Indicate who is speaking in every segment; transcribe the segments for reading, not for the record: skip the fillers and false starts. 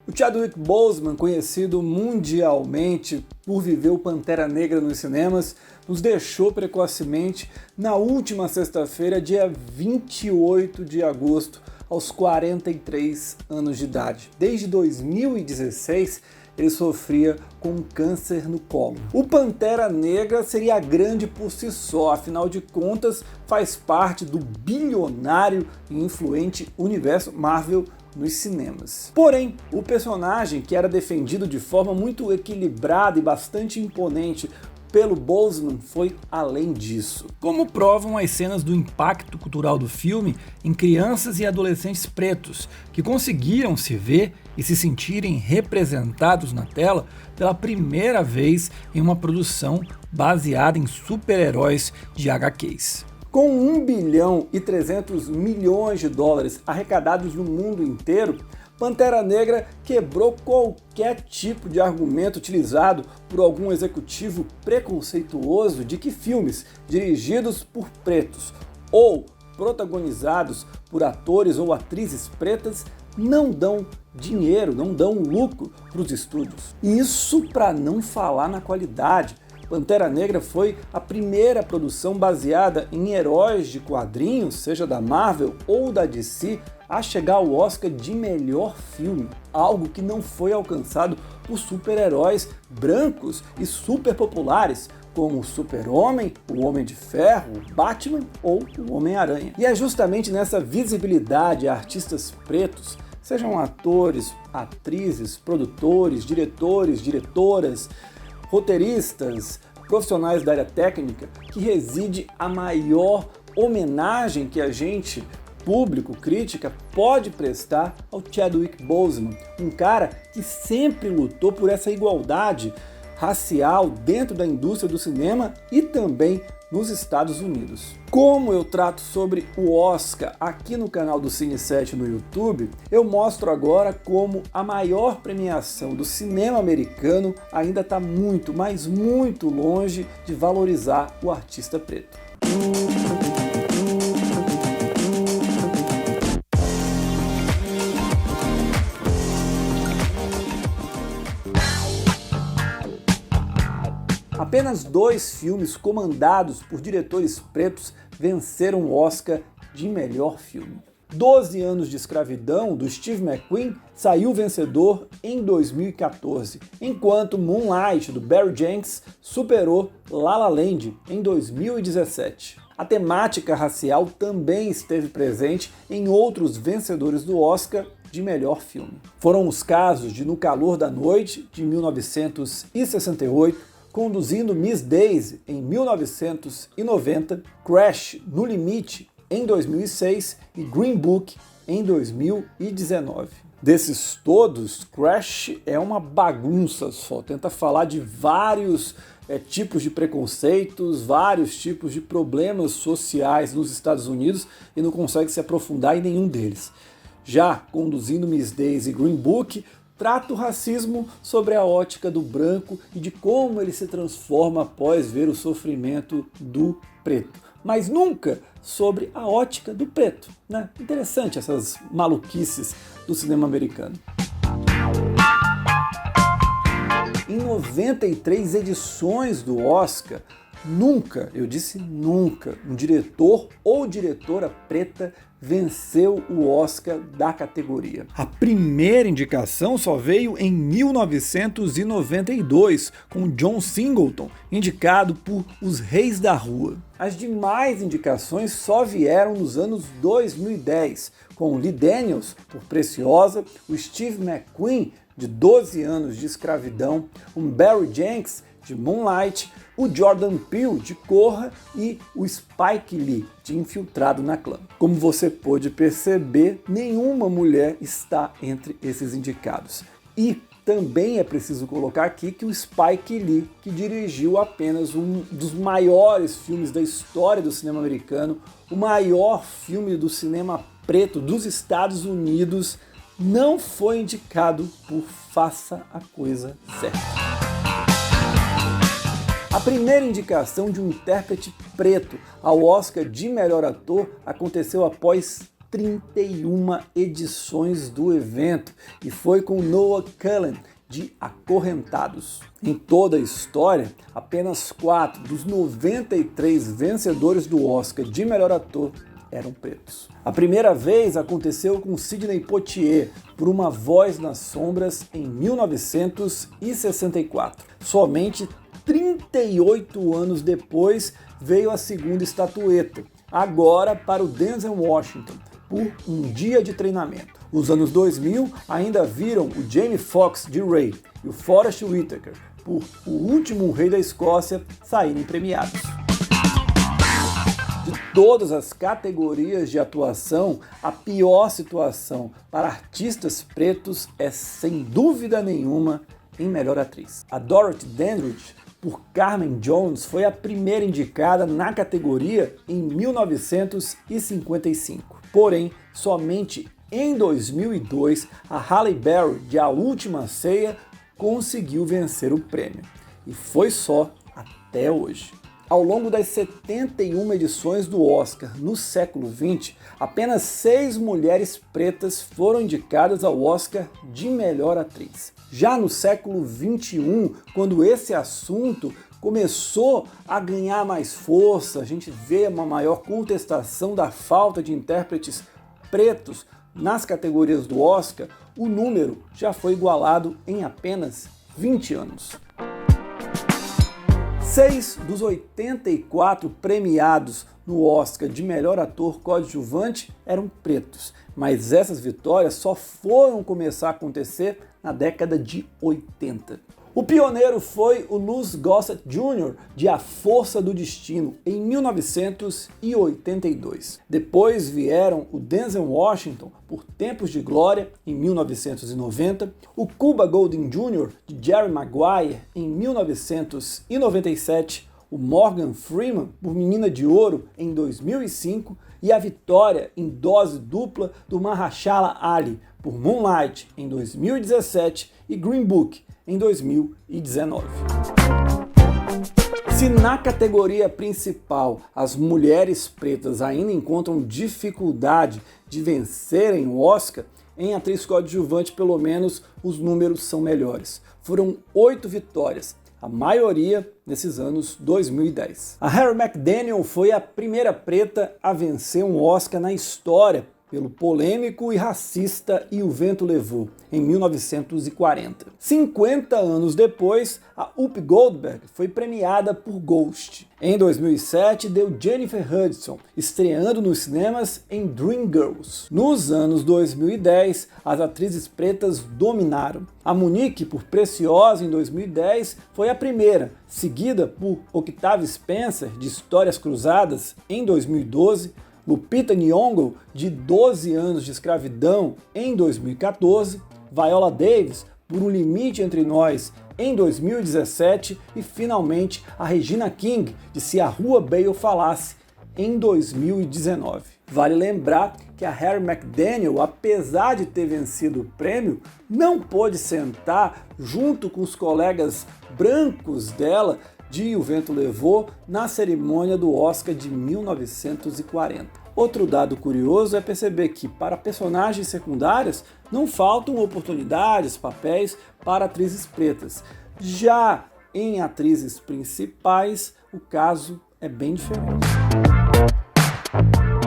Speaker 1: O Chadwick Boseman, conhecido mundialmente por viver o Pantera Negra nos cinemas, nos deixou precocemente na última sexta-feira, dia 28 de agosto, aos 43 anos de idade. Desde 2016, ele sofria com um câncer no colo. O Pantera Negra seria grande por si só, afinal de contas, faz parte do bilionário e influente universo Marvel nos cinemas. Porém, o personagem, que era defendido de forma muito equilibrada e bastante imponente pelo Boseman, foi além disso. Como provam as cenas do impacto cultural do filme em crianças e adolescentes pretos, que conseguiram se ver e se sentirem representados na tela pela primeira vez em uma produção baseada em super-heróis de HQs. Com 1 bilhão e 300 milhões de dólares arrecadados no mundo inteiro, Pantera Negra quebrou qualquer tipo de argumento utilizado por algum executivo preconceituoso de que filmes dirigidos por pretos ou protagonizados por atores ou atrizes pretas não dão dinheiro, não dão lucro para os estúdios. Isso para não falar na qualidade. Pantera Negra foi a primeira produção baseada em heróis de quadrinhos, seja da Marvel ou da DC, a chegar ao Oscar de melhor filme, algo que não foi alcançado por super-heróis brancos e super populares, como o Super-Homem, o Homem de Ferro, o Batman ou o Homem-Aranha. E é justamente nessa visibilidade a artistas pretos, sejam atores, atrizes, produtores, diretores, diretoras, roteiristas, profissionais da área técnica, que reside a maior homenagem que a gente, público, crítica, pode prestar ao Chadwick Boseman, um cara que sempre lutou por essa igualdade racial dentro da indústria do cinema e também nos Estados Unidos. Como eu trato sobre o Oscar aqui no canal do Cine7 no YouTube, eu mostro agora como a maior premiação do cinema americano ainda está muito, mas muito longe de valorizar o artista preto. Apenas 2 filmes comandados por diretores pretos venceram o Oscar de melhor filme. 12 Anos de Escravidão, do Steve McQueen, saiu vencedor em 2014, enquanto Moonlight, do Barry Jenkins, superou La La Land em 2017. A temática racial também esteve presente em outros vencedores do Oscar de melhor filme. Foram os casos de No Calor da Noite, de 1968, Conduzindo Miss Daisy, em 1990, Crash, No Limite, em 2006 e Green Book, em 2019. Desses todos, Crash é uma bagunça só, tenta falar de vários tipos de preconceitos, vários tipos de problemas sociais nos Estados Unidos e não consegue se aprofundar em nenhum deles. Já Conduzindo Miss Daisy e Green Book trata o racismo sobre a ótica do branco e de como ele se transforma após ver o sofrimento do preto, mas nunca sobre a ótica do preto, né? Interessante essas maluquices do cinema americano. Em 93 edições do Oscar, nunca, eu disse nunca, um diretor ou diretora preta venceu o Oscar da categoria. A primeira indicação só veio em 1992, com John Singleton, indicado por Os Reis da Rua. As demais indicações só vieram nos anos 2010, com Lee Daniels, por Preciosa, o Steve McQueen, de 12 Anos de Escravidão, o Barry Jenkins, de Moonlight, o Jordan Peele, de Corra, e o Spike Lee, de Infiltrado na Clã. Como você pôde perceber, nenhuma mulher está entre esses indicados. E também é preciso colocar aqui que o Spike Lee, que dirigiu apenas um dos maiores filmes da história do cinema americano, o maior filme do cinema preto dos Estados Unidos, não foi indicado por Faça a Coisa Certa. A primeira indicação de um intérprete preto ao Oscar de melhor ator aconteceu após 31 edições do evento e foi com Noah Cullen de Acorrentados. Em toda a história, apenas 4 dos 93 vencedores do Oscar de melhor ator eram pretos. A primeira vez aconteceu com Sidney Poitier por Uma Voz nas Sombras em 1964. Somente 38 anos depois veio a segunda estatueta, agora para o Denzel Washington, por Um Dia de Treinamento. Os anos 2000 ainda viram o Jamie Foxx de Ray e o Forest Whitaker por O Último Rei da Escócia saírem premiados. De todas as categorias de atuação, a pior situação para artistas pretos é, sem dúvida nenhuma, em melhor atriz. A Dorothy Dandridge, por Carmen Jones, foi a primeira indicada na categoria em 1955. Porém, somente em 2002, a Halle Berry, de A Última Ceia, conseguiu vencer o prêmio. E foi só até hoje. Ao longo das 71 edições do Oscar no século XX, apenas 6 mulheres pretas foram indicadas ao Oscar de melhor atriz. Já no século XXI, quando esse assunto começou a ganhar mais força, a gente vê uma maior contestação da falta de intérpretes pretos nas categorias do Oscar, o número já foi igualado em apenas 20 anos. 6 dos 84 premiados no Oscar de melhor ator coadjuvante eram pretos, mas essas vitórias só foram começar a acontecer na década de 80. O pioneiro foi o Luz Gossett Jr. de A Força do Destino, em 1982. Depois vieram o Denzel Washington por Tempos de Glória, em 1990, o Cuba Gooding Jr. de Jerry Maguire, em 1997, o Morgan Freeman por Menina de Ouro, em 2005, e a vitória em dose dupla do Mahershala Ali por Moonlight, em 2017, e Green Book, em 2019. Se na categoria principal as mulheres pretas ainda encontram dificuldade de vencerem o Oscar, em atriz coadjuvante pelo menos os números são melhores. Foram 8 vitórias, a maioria nesses anos 2010. A Harry McDaniel foi a primeira preta a vencer um Oscar na história pelo polêmico e racista E o Vento Levou, em 1940. 50 anos depois, a Whoopi Goldberg foi premiada por Ghost. Em 2007, deu Jennifer Hudson, estreando nos cinemas em Dreamgirls. Nos anos 2010, as atrizes pretas dominaram. A Monique, por Preciosa, em 2010, foi a primeira, seguida por Octavia Spencer, de Histórias Cruzadas, em 2012, Lupita Nyong'o, de 12 anos de escravidão, em 2014, Viola Davis, por Um Limite Entre Nós, em 2017 e, finalmente, a Regina King, de Se a Rua Bale Falasse, em 2019. Vale lembrar que a Harry McDaniel, apesar de ter vencido o prêmio, não pôde sentar junto com os colegas brancos dela de O Vento Levou na cerimônia do Oscar de 1940. Outro dado curioso é perceber que, para personagens secundárias, não faltam oportunidades, papéis para atrizes pretas. Já em atrizes principais, o caso é bem diferente.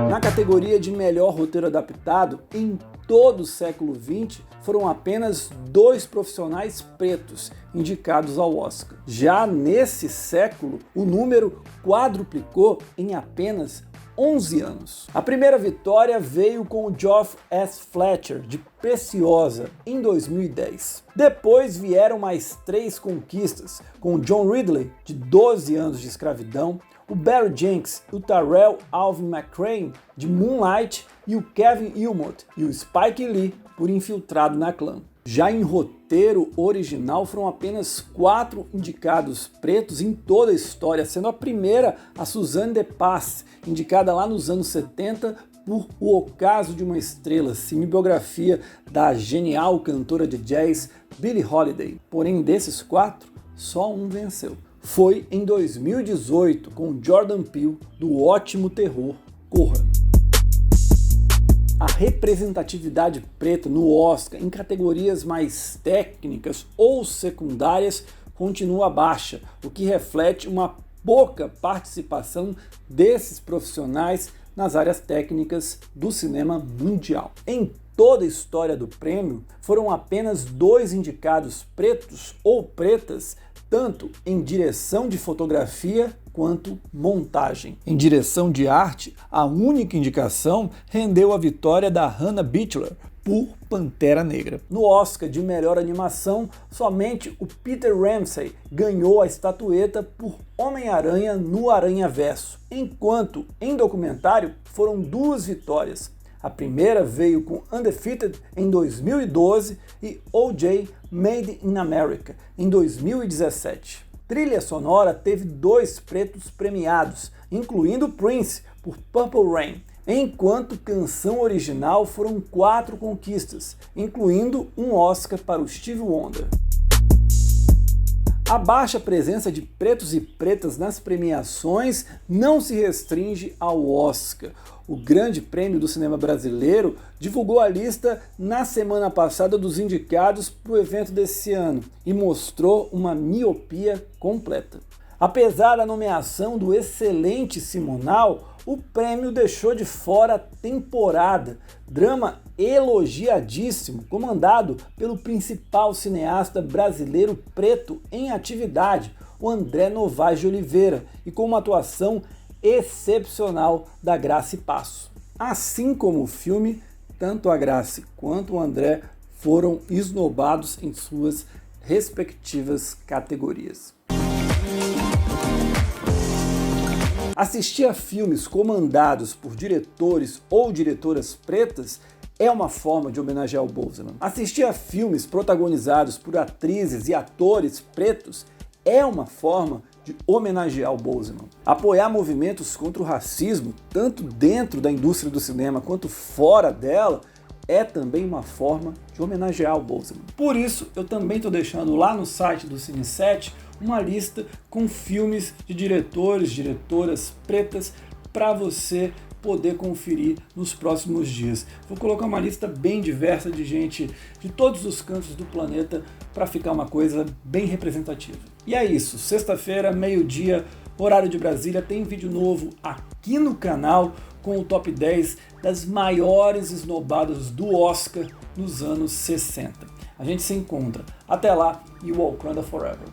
Speaker 1: Na categoria de melhor roteiro adaptado, em todo o século XX, foram apenas 2 profissionais pretos indicados ao Oscar. Já nesse século, o número quadruplicou em apenas 11 anos. A primeira vitória veio com o Geoff S. Fletcher, de Preciosa, em 2010. Depois vieram mais 3 conquistas, com o John Ridley, de 12 anos de escravidão, o Barry Jenkins e o Tarell Alvin McCrane, de Moonlight, e o Kevin Ilmot e o Spike Lee, por Infiltrado na Clã. Já em roteiro original, foram apenas 4 indicados pretos em toda a história, sendo a primeira a Suzanne de Passe, indicada lá nos anos 70 por O Ocaso de uma Estrela, cinebiografia da genial cantora de jazz Billie Holiday. Porém, desses 4, só um venceu. Foi em 2018, com Jordan Peele, do ótimo terror Corra. A representatividade preta no Oscar em categorias mais técnicas ou secundárias continua baixa, o que reflete uma pouca participação desses profissionais nas áreas técnicas do cinema mundial. Em toda a história do prêmio, foram apenas 2 indicados pretos ou pretas, tanto em direção de fotografia quanto montagem. Em direção de arte, a única indicação rendeu a vitória da Hannah Beachler por Pantera Negra. No Oscar de melhor animação, somente o Peter Ramsey ganhou a estatueta por Homem-Aranha no Aranhaverso, enquanto em documentário foram 2 vitórias. A primeira veio com Undefeated em 2012 e O.J. Made in America em 2017. Trilha sonora teve 2 pretos premiados, incluindo Prince por Purple Rain, enquanto canção original foram 4 conquistas, incluindo um Oscar para o Stevie Wonder. A baixa presença de pretos e pretas nas premiações não se restringe ao Oscar. O Grande Prêmio do Cinema Brasileiro divulgou a lista na semana passada dos indicados para o evento desse ano e mostrou uma miopia completa. Apesar da nomeação do excelente Simonal, o prêmio deixou de fora Temporada, drama elogiadíssimo, comandado pelo principal cineasta brasileiro preto em atividade, o André Novaes de Oliveira, e com uma atuação excepcional da Grace Passo. Assim como o filme, tanto a Grace quanto o André foram esnobados em suas respectivas categorias. Assistir a filmes comandados por diretores ou diretoras pretas é uma forma de homenagear o Boseman. Assistir a filmes protagonizados por atrizes e atores pretos é uma forma de homenagear o Boseman. Apoiar movimentos contra o racismo, tanto dentro da indústria do cinema quanto fora dela, é também uma forma de homenagear o Boseman. Por isso, eu também estou deixando lá no site do Cine7 uma lista com filmes de diretores, diretoras pretas para você poder conferir nos próximos dias. Vou colocar uma lista bem diversa de gente de todos os cantos do planeta para ficar uma coisa bem representativa. E é isso, sexta-feira, meio-dia, horário de Brasília, tem vídeo novo aqui no canal com o top 10 das maiores esnobadas do Oscar nos anos 60. A gente se encontra. Até lá e Wakanda Forever.